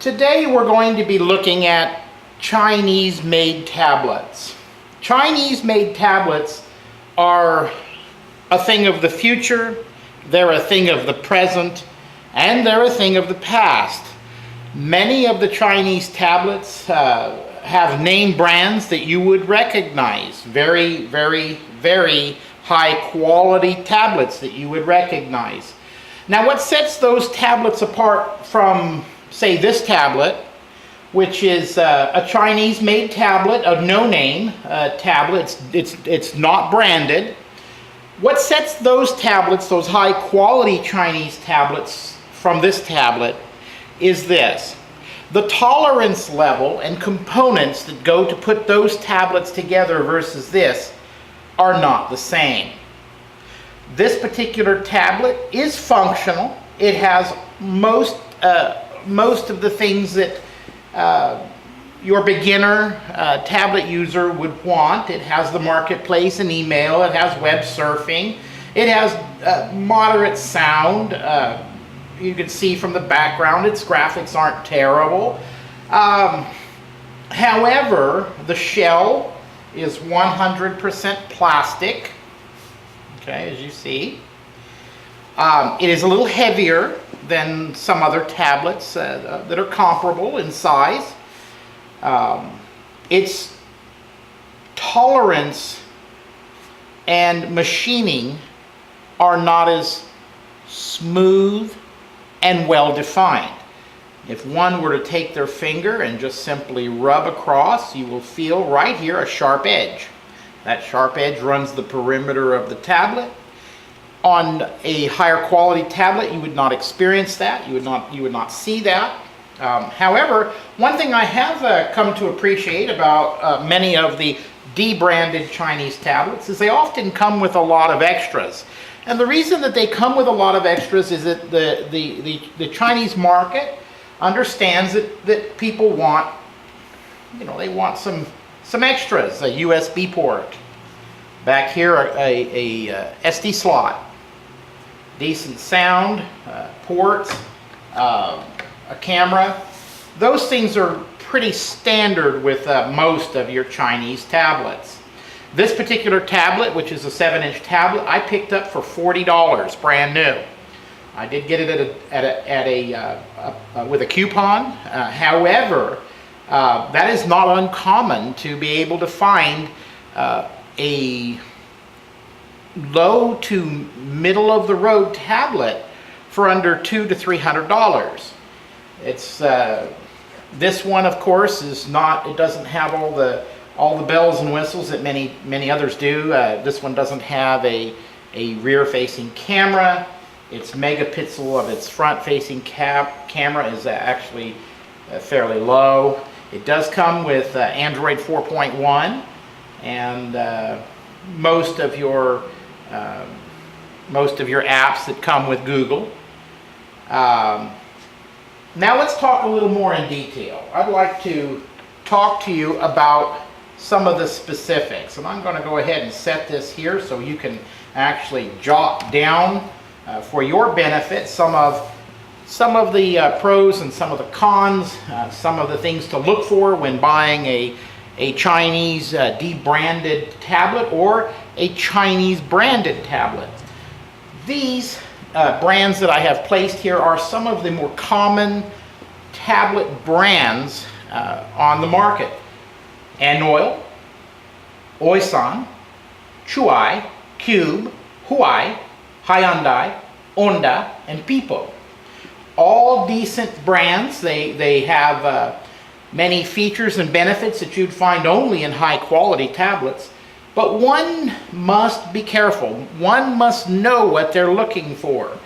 Today we're going to be looking at Chinese-made tablets. Chinese-made tablets are a thing of the future, they're a thing of the present, and they're a thing of the past. Many of the Chinese tablets have name brands that you would recognize. Very, very, very high quality tablets that you would recognize. Now, what sets those tablets apart from, say, this tablet, which is a Chinese-made tablet, a no-name tablet, it's not branded. What sets those tablets, those high-quality Chinese tablets, from this tablet is this. The tolerance level and components that go to put those tablets together versus this are not the same. This particular tablet is functional. It has most of the things that your beginner tablet user would want. It has the marketplace and email. It has web surfing. It has moderate sound. You can see from the background its graphics aren't terrible. However, the shell is 100% plastic, okay, as you see. It is a little heavier than some other tablets that are comparable in size. Its tolerance and machining are not as smooth and well defined. If one were to take their finger and just simply rub across, you will feel right here a sharp edge. That sharp edge runs the perimeter of the tablet. On a higher quality tablet, you would not experience that. You would not see that. However, one thing I have come to appreciate about many of the debranded Chinese tablets is they often come with a lot of extras. And the reason that they come with a lot of extras is that the Chinese market understands that people want, they want some extras. A USB port. Back here, a SD slot. Decent sound, ports, a camera. Those things are pretty standard with most of your Chinese tablets. This particular tablet, which is a 7-inch tablet, I picked up for $40, brand new. I did get it with a coupon. However, that is not uncommon to be able to find a low to middle of the road tablet for under $200 to $300. It's this one, of course, is not. It doesn't have all the bells and whistles that many others do. This one doesn't have a rear-facing camera. Its megapixel of its front-facing camera is actually fairly low. It does come with Android 4.1 and most of your apps that come with Google. Now let's talk a little more in detail. I'd like to talk to you about some of the specifics, and I'm going to go ahead and set this here so you can actually jot down for your benefit some of the pros and some of the cons, some of the things to look for when buying a Chinese debranded tablet or a Chinese branded tablet. These brands that I have placed here are some of the more common tablet brands on the market. Anoil, Oisan, Chuai, Cube, Huai, Hyundai, Honda, and Pipo. All decent brands. They have many features and benefits that you'd find only in high quality tablets. But one must be careful. One must know what they're looking for.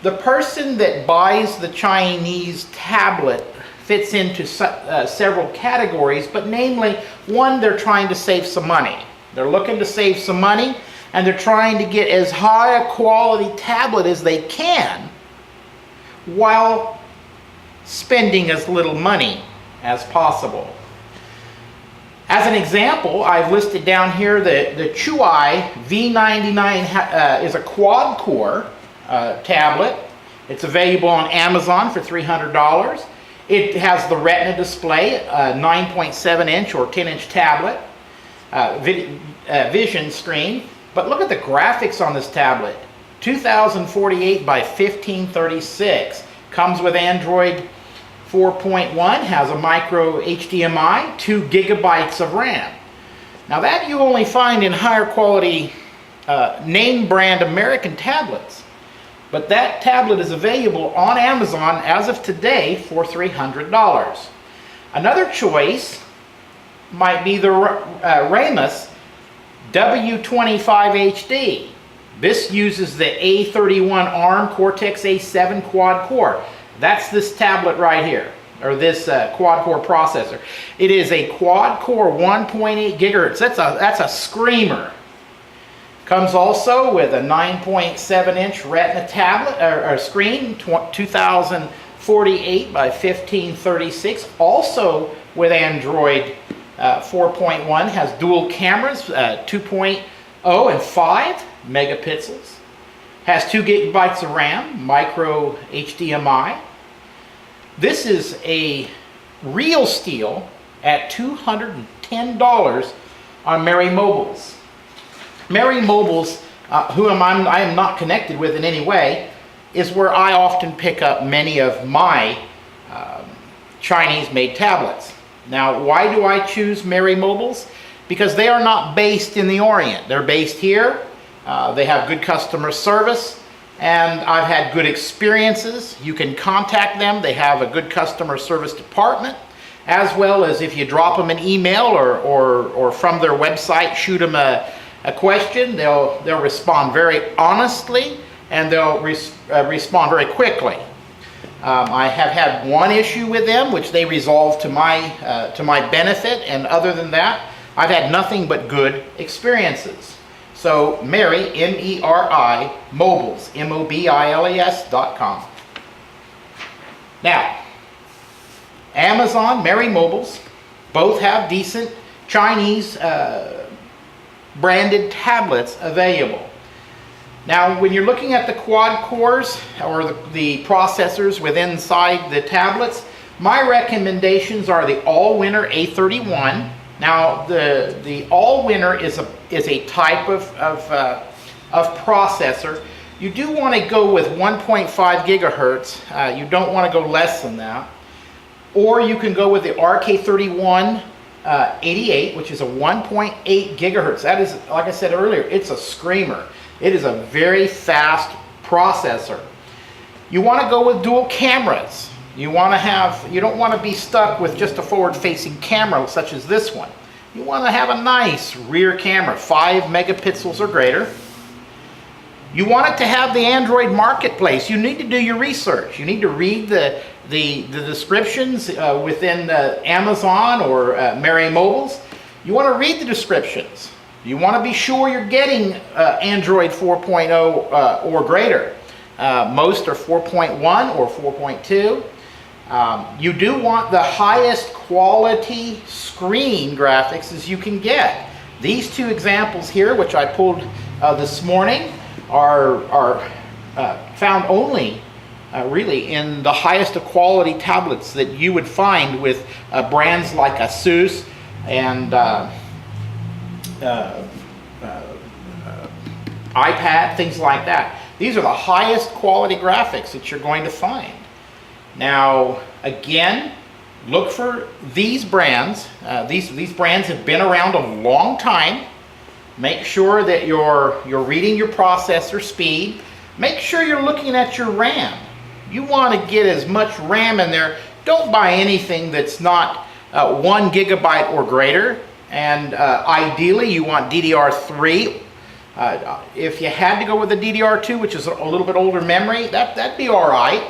The person that buys the Chinese tablet fits into several categories, but namely, one, they're trying to save some money. They're looking to save some money, and they're trying to get as high a quality tablet as they can while spending as little money as possible. As an example, I've listed down here the Chuai V99 is a quad-core tablet. It's available on Amazon for $300. It has the Retina display, a 9.7-inch or 10-inch tablet, vision screen. But look at the graphics on this tablet. 2048 by 1536. Comes with Android 4.1, has a micro HDMI, 2 gigabytes of RAM. Now that you only find in higher quality name brand American tablets. But that tablet is available on Amazon as of today for $300. Another choice might be the Ramus W25HD. This uses the A31 ARM Cortex-A7 quad core. That's this tablet right here, or this quad core processor. It is a quad core 1.8 gigahertz. That's a screamer. Comes also with a 9.7-inch Retina tablet or screen, 2048 by 1536. Also with Android 4.1, has dual cameras, 2.0 and 5 megapixels. Has 2 gigabytes of RAM, micro HDMI. This is a real steal at $210 on Merry Mobiles. Merry Mobiles, who I am not connected with in any way, is where I often pick up many of my Chinese-made tablets. Now, why do I choose Merry Mobiles? Because they are not based in the Orient. They're based here. They have good customer service, and I've had good experiences. You can contact them. They have a good customer service department, as well as if you drop them an email or from their website, shoot them a question, they'll respond very honestly, and they'll respond very quickly. I have had one issue with them, which they resolved to my benefit, and other than that, I've had nothing but good experiences. So Merry, M-E-R-I, Mobiles, M-O-B-I-L-E-S.com. Now, Amazon, Merry Mobiles, both have decent Chinese branded tablets available. Now, when you're looking at the quad cores or the processors within inside the tablets, my recommendations are the All-Winner A31. Now, the All-Winner is a type of processor. You do want to go with 1.5 gigahertz. You don't want to go less than that. Or you can go with the RK31 88, which is a 1.8 gigahertz. That is, like I said earlier, it's a screamer. It is a very fast processor. You want to go with dual cameras. You don't want to be stuck with just a forward-facing camera such as this one. You want to have a nice rear camera, 5 megapixels or greater. You want it to have the Android marketplace. You need to do your research. You need to read the descriptions within Amazon or Merry Mobiles. You want to read the descriptions. You want to be sure you're getting Android 4.0 or greater. Most are 4.1 or 4.2. You do want the highest quality screen graphics as you can get. These two examples here, which I pulled this morning, are found only really in the highest of quality tablets that you would find with brands like Asus and iPad, things like that. These are the highest quality graphics that you're going to find. Now, again, look for these brands. These brands have been around a long time. Make sure that you're reading your processor speed. Make sure you're looking at your RAM. You want to get as much RAM in there. Don't buy anything that's not 1 gigabyte or greater. And ideally, you want DDR3. If you had to go with a DDR2, which is a little bit older memory, that'd be all right.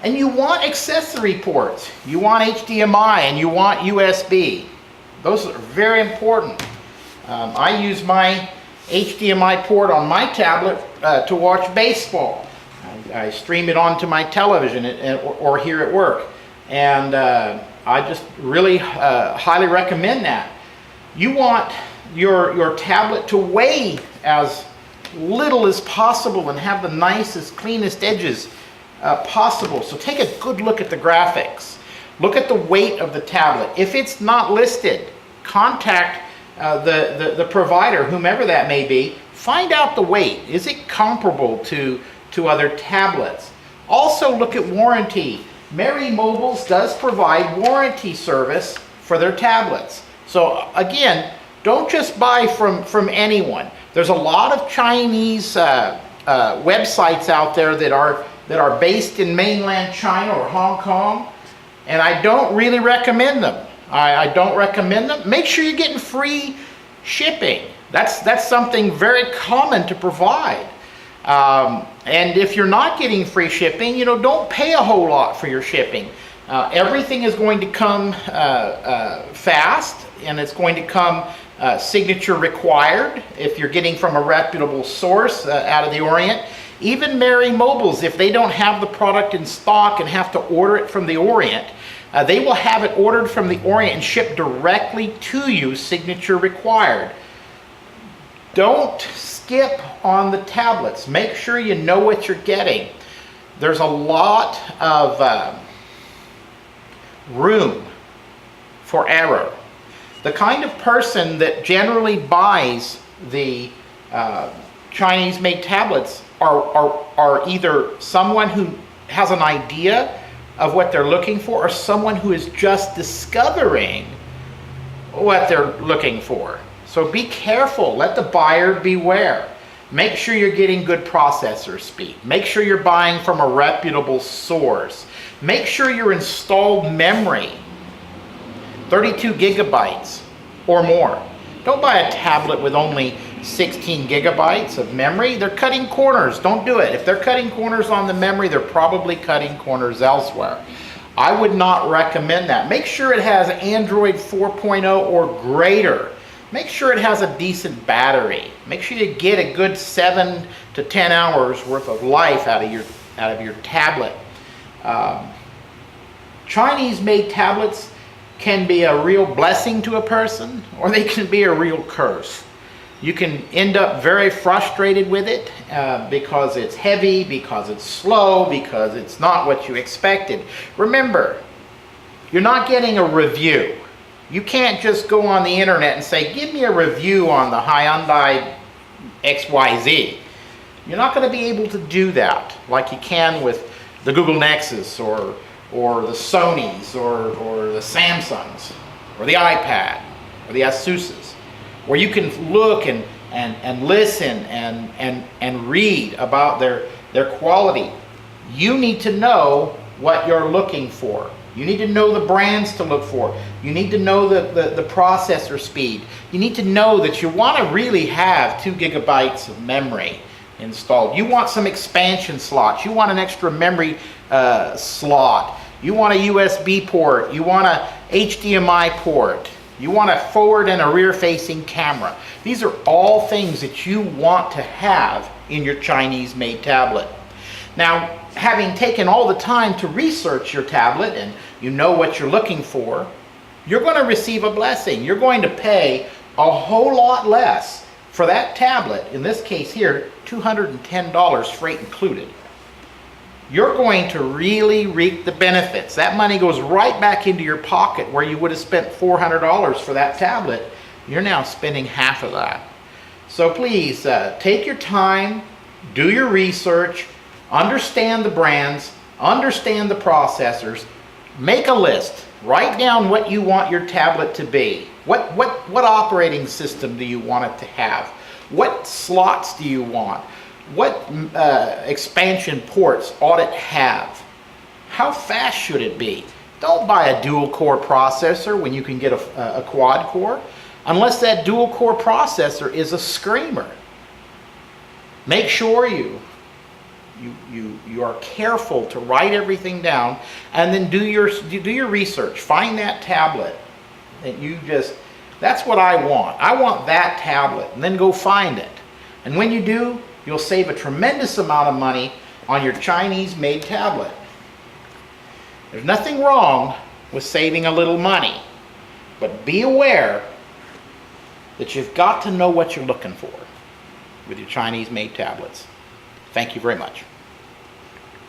And you want accessory ports. You want HDMI and you want USB. Those are very important. I use my HDMI port on my tablet to watch baseball. I stream it onto my television or here at work. And I just really highly recommend that. You want your tablet to weigh as little as possible and have the nicest, cleanest edges possible. So take a good look at the graphics. Look at the weight of the tablet. If it's not listed, contact the provider, whomever that may be. Find out the weight. Is it comparable to other tablets? Also look at warranty. Merry Mobiles does provide warranty service for their tablets. So again, don't just buy from anyone. There's a lot of Chinese websites out there that are based in mainland China or Hong Kong, and I don't really recommend them. I don't recommend them. Make sure you're getting free shipping. That's something very common to provide. And if you're not getting free shipping, don't pay a whole lot for your shipping. Everything is going to come fast, and it's going to come signature required if you're getting from a reputable source out of the Orient. Even Merry Mobiles, if they don't have the product in stock and have to order it from the Orient, they will have it ordered from the Orient and shipped directly to you, signature required. Don't skip on the tablets. Make sure you know what you're getting. There's a lot of room for error. The kind of person that generally buys the Chinese-made tablets are either someone who has an idea of what they're looking for, or someone who is just discovering what they're looking for. So be careful. Let the buyer beware. Make sure you're getting good processor speed. Make sure you're buying from a reputable source. Make sure your installed memory, 32 gigabytes or more. Don't buy a tablet with only 16 gigabytes of memory. They're cutting corners. Don't do it. If they're cutting corners on the memory, they're probably cutting corners elsewhere. I would not recommend that. Make sure it has Android 4.0 or greater. Make sure it has a decent battery. Make sure you get a good 7 to 10 hours worth of life out of your tablet. Chinese-made tablets can be a real blessing to a person, or they can be a real curse. You can end up very frustrated with it because it's heavy, because it's slow, because it's not what you expected. Remember, you're not getting a review. You can't just go on the internet and say, give me a review on the Hyundai XYZ. You're not going to be able to do that like you can with the Google Nexus or the Sonys or the Samsungs or the iPad or the Asuses, where you can look and listen and read about their quality. You need to know what you're looking for. You need to know the brands to look for. You need to know the processor speed. You need to know that you want to really have 2 gigabytes of memory installed. You want some expansion slots. You want an extra memory slot. You want a USB port. You want a HDMI port. You want a forward and a rear facing camera. These are all things that you want to have in your Chinese-made tablet. Now, having taken all the time to research your tablet and you know what you're looking for, you're going to receive a blessing. You're going to pay a whole lot less for that tablet, in this case here, $210 freight included. You're going to really reap the benefits. That money goes right back into your pocket, where you would have spent $400 for that tablet. You're now spending half of that. So please take your time, do your research, understand the brands, understand the processors, make a list, write down what you want your tablet to be. What operating system do you want it to have? What slots do you want? What expansion ports ought it have? How fast should it be? Don't buy a dual core processor when you can get a quad core, unless that dual core processor is a screamer. Make sure you are careful to write everything down, and then do your research. Find that tablet that that's what I want. I want that tablet, and then go find it. And when you do, you'll save a tremendous amount of money on your Chinese-made tablet. There's nothing wrong with saving a little money, but be aware that you've got to know what you're looking for with your Chinese-made tablets. Thank you very much.